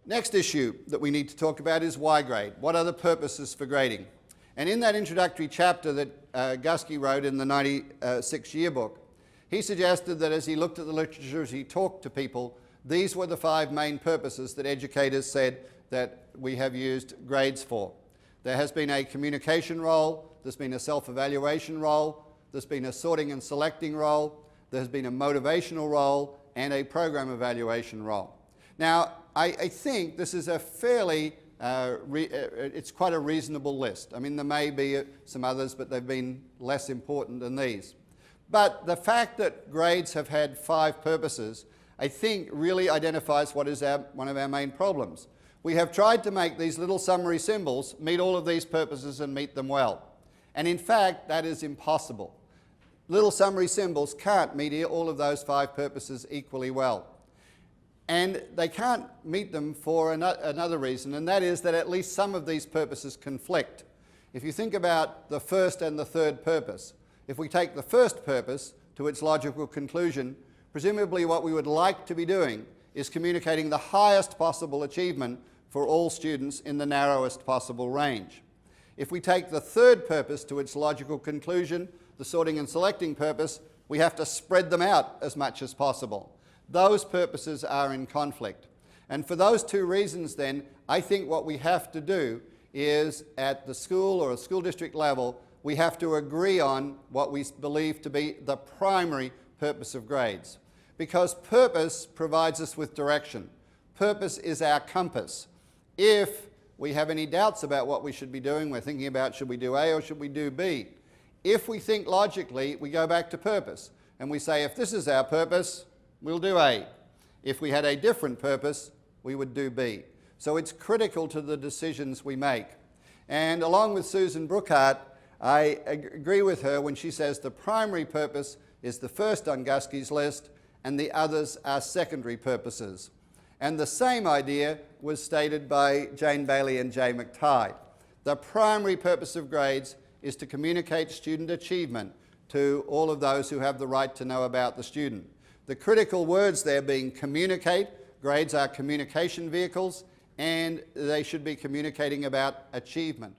Next issue that we need to talk about is why grade. What are the purposes for grading? And in that introductory chapter that Guskey wrote in the 96 yearbook, he suggested that as he looked at the literature, as he talked to people, these were the 5 main purposes that educators said that we have used grades for. There has been a communication role, there's been a self-evaluation role, there's been a sorting and selecting role, there's been a motivational role, and a program evaluation role. Now, I think this is a fairly, it's quite a reasonable list. I mean, there may be some others, but they've been less important than these. But the fact that grades have had 5 purposes, I think really identifies what is one of our main problems. We have tried to make these little summary symbols meet all of these purposes and meet them well. And in fact, that is impossible. Little summary symbols can't meet all of those 5 purposes equally well. And they can't meet them for another reason, and that is that at least some of these purposes conflict. If you think about the first and the third purpose, if we take the first purpose to its logical conclusion, presumably what we would like to be doing is communicating the highest possible achievement for all students in the narrowest possible range. If we take the third purpose to its logical conclusion, the sorting and selecting purpose, we have to spread them out as much as possible. Those purposes are in conflict. And for those 2 reasons then, I think what we have to do is at the school or a school district level, we have to agree on what we believe to be the primary purpose of grades. Because purpose provides us with direction. Purpose is our compass. If we have any doubts about what we should be doing, we're thinking about should we do A or should we do B. If we think logically, we go back to purpose and we say if this is our purpose, we'll do A. If we had a different purpose, we would do B. So it's critical to the decisions we make. And along with Susan Brookhart, I agree with her when she says the primary purpose is the first on Guskey's list and the others are secondary purposes. And the same idea was stated by Jane Bailey and Jay McTighe. The primary purpose of grades is to communicate student achievement to all of those who have the right to know about the student. The critical words there being communicate. Grades are communication vehicles, and they should be communicating about achievement.